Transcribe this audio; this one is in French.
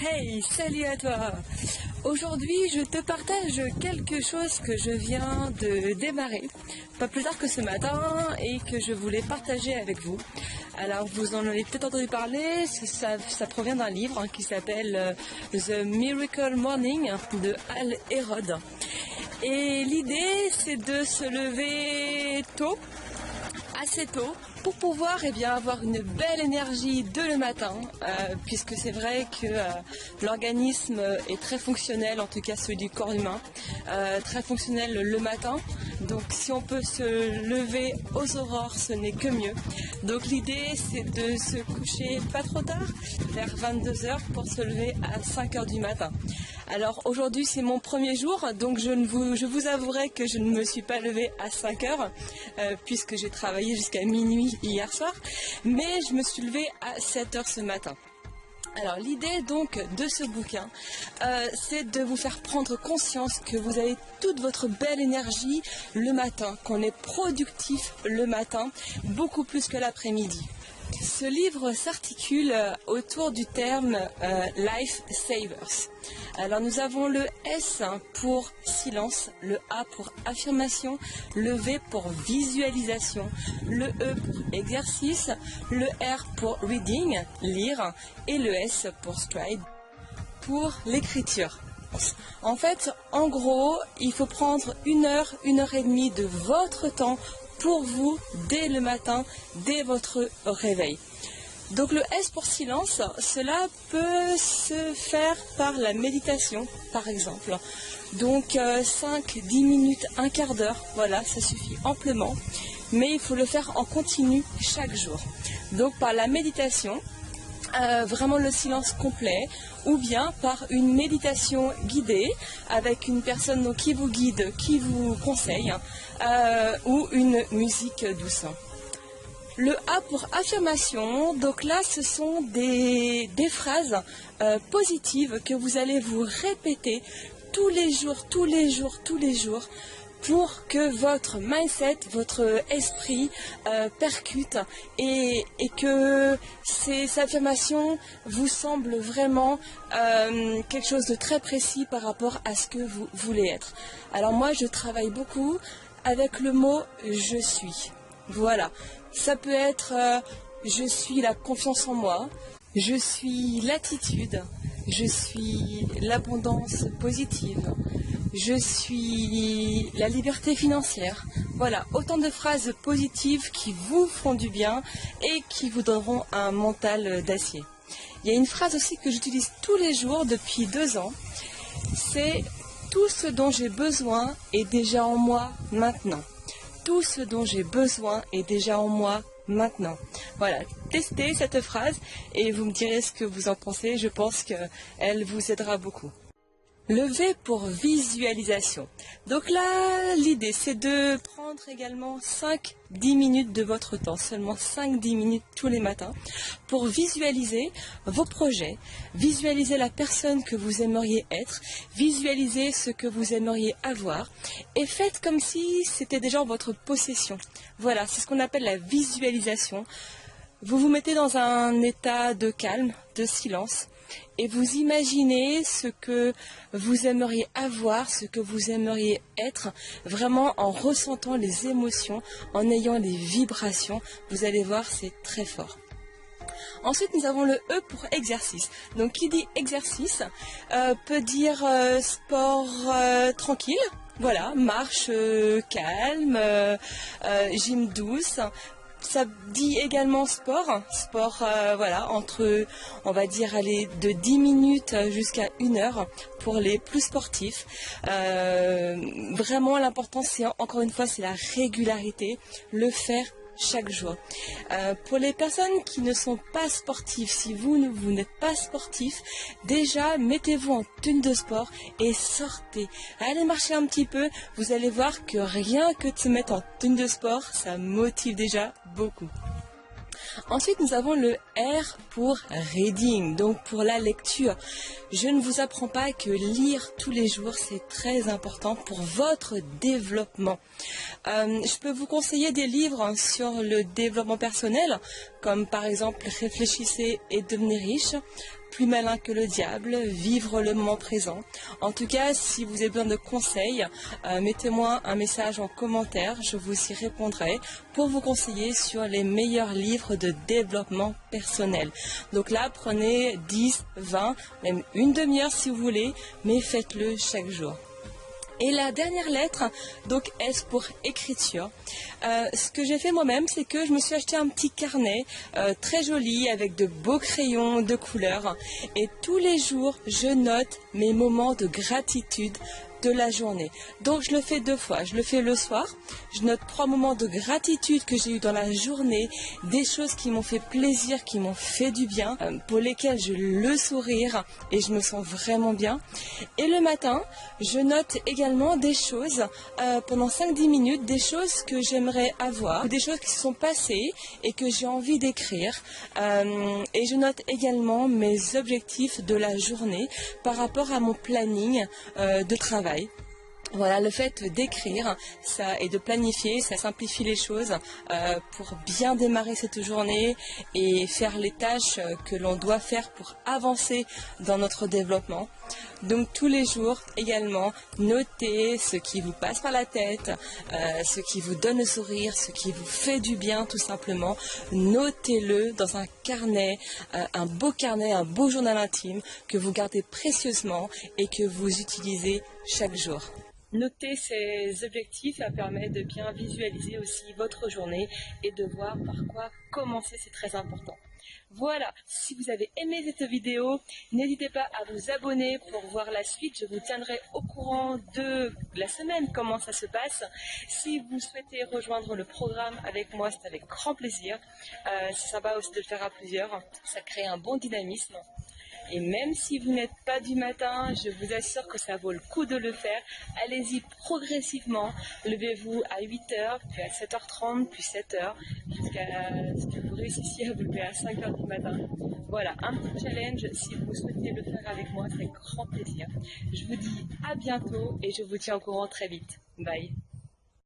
Hey, salut à toi! Aujourd'hui, je te partage quelque chose que je viens de démarrer, pas plus tard que ce matin, et que je voulais partager avec vous. Alors, vous en avez peut-être entendu parler, ça provient d'un livre qui s'appelle The Miracle Morning de Hal Elrod. Et l'idée, c'est de se lever tôt, assez tôt, pour pouvoir avoir une belle énergie dès le matin, puisque c'est vrai que l'organisme est très fonctionnel, en tout cas celui du corps humain, très fonctionnel le matin. Donc si on peut se lever aux aurores, ce n'est que mieux. Donc l'idée, c'est de se coucher pas trop tard, vers 22 h, pour se lever à 5 h du matin. Alors aujourd'hui, c'est mon premier jour, donc je vous avouerai que je ne me suis pas levée à 5 h, puisque j'ai travaillé jusqu'à minuit hier soir, mais je me suis levée à 7 h ce matin. Alors l'idée donc de ce bouquin, c'est de vous faire prendre conscience que vous avez toute votre belle énergie le matin, qu'on est productif le matin, beaucoup plus que l'après-midi. Ce livre s'articule autour du terme Life Savers. Alors nous avons le S pour silence, le A pour affirmation, le V pour visualisation, le E pour exercice, le R pour reading, lire, et le S pour stride, pour l'écriture. En fait, en gros, il faut prendre 1 heure, 1 heure et demie de votre temps pour vous dès le matin, dès votre réveil. Donc le S pour silence, cela peut se faire par la méditation, par exemple. Donc 5, 10 minutes, un quart d'heure, voilà, ça suffit amplement. Mais il faut le faire en continu chaque jour. Donc par la méditation, vraiment le silence complet, ou bien par une méditation guidée avec une personne qui vous guide, qui vous conseille, ou une musique douce. Le A pour affirmation, donc là ce sont des phrases positives que vous allez vous répéter tous les jours, pour que votre mindset, votre esprit percute et que ces affirmations vous semblent vraiment quelque chose de très précis par rapport à ce que vous voulez être. Alors moi je travaille beaucoup avec le mot je suis. Voilà, ça peut être je suis la confiance en moi, je suis l'attitude, je suis l'abondance positive, je suis la liberté financière. Voilà, autant de phrases positives qui vous font du bien et qui vous donneront un mental d'acier. Il y a une phrase aussi que j'utilise tous les jours depuis 2 ans, c'est tout ce dont j'ai besoin est déjà en moi maintenant. Tout ce dont j'ai besoin est déjà en moi maintenant. Voilà, testez cette phrase et vous me direz ce que vous en pensez. Je pense qu'elle vous aidera beaucoup. Le V pour visualisation. Donc là, l'idée, c'est de prendre également 5-10 minutes de votre temps, seulement 5-10 minutes tous les matins, pour visualiser vos projets, visualiser la personne que vous aimeriez être, visualiser ce que vous aimeriez avoir, et faites comme si c'était déjà en votre possession. Voilà, c'est ce qu'on appelle la visualisation. Vous vous mettez dans un état de calme, de silence, et vous imaginez ce que vous aimeriez avoir, ce que vous aimeriez être, vraiment en ressentant les émotions, en ayant les vibrations. Vous allez voir, c'est très fort. Ensuite, nous avons le E pour exercice. Donc, qui dit exercice peut dire sport tranquille. Voilà, marche calme, gym douce. Ça dit également sport, voilà, entre, on va dire, aller de 10 minutes jusqu'à 1 heure pour les plus sportifs. Vraiment, l'important, c'est, encore une fois, c'est la régularité, le faire chaque jour. Pour les personnes qui ne sont pas sportives, si vous n'êtes pas sportif, déjà mettez-vous en tenue de sport et sortez. Allez marcher un petit peu, vous allez voir que rien que de se mettre en tenue de sport, ça motive déjà beaucoup. Ensuite, nous avons le R pour reading, donc pour la lecture. Je ne vous apprends pas que lire tous les jours, c'est très important pour votre développement. Je peux vous conseiller des livres sur le développement personnel, comme par exemple Réfléchissez et devenez riche, plus malin que le diable, vivre le moment présent. En tout cas, si vous avez besoin de conseils, mettez-moi un message en commentaire, je vous y répondrai pour vous conseiller sur les meilleurs livres de développement personnel. Donc là, prenez 10, 20, même une demi-heure si vous voulez, mais faites-le chaque jour. Et la dernière lettre, donc S pour écriture. Ce que j'ai fait moi-même, c'est que je me suis acheté un petit carnet très joli avec de beaux crayons de couleur. Et tous les jours, je note mes moments de gratitude de la journée. Donc je le fais 2 fois. Je le fais le soir. Je note 3 moments de gratitude que j'ai eu dans la journée, des choses qui m'ont fait plaisir, qui m'ont fait du bien, pour lesquelles j'ai le sourire et je me sens vraiment bien. Et le matin, je note également des choses pendant 5-10 minutes, des choses que j'aimerais avoir, des choses qui se sont passées et que j'ai envie d'écrire. Et je note également mes objectifs de la journée par rapport à mon planning de travail. Voilà, le fait d'écrire ça et de planifier, ça simplifie les choses pour bien démarrer cette journée et faire les tâches que l'on doit faire pour avancer dans notre développement. Donc tous les jours également, notez ce qui vous passe par la tête, ce qui vous donne le sourire, ce qui vous fait du bien tout simplement. Notez-le dans un carnet, un beau journal intime que vous gardez précieusement et que vous utilisez chaque jour. Noter ces objectifs, ça permet de bien visualiser aussi votre journée et de voir par quoi commencer, c'est très important. Voilà, si vous avez aimé cette vidéo, n'hésitez pas à vous abonner pour voir la suite. Je vous tiendrai au courant de la semaine, comment ça se passe. Si vous souhaitez rejoindre le programme avec moi, c'est avec grand plaisir. C'est sympa aussi de le faire à plusieurs, ça crée un bon dynamisme. Et même si vous n'êtes pas du matin, je vous assure que ça vaut le coup de le faire. Allez-y progressivement. Levez-vous à 8h, puis à 7h30, puis 7h, jusqu'à ce que vous réussissiez à vous lever à 5h du matin. Voilà, un petit challenge. Si vous souhaitez le faire avec moi, c'est avec grand plaisir. Je vous dis à bientôt et je vous tiens au courant très vite. Bye.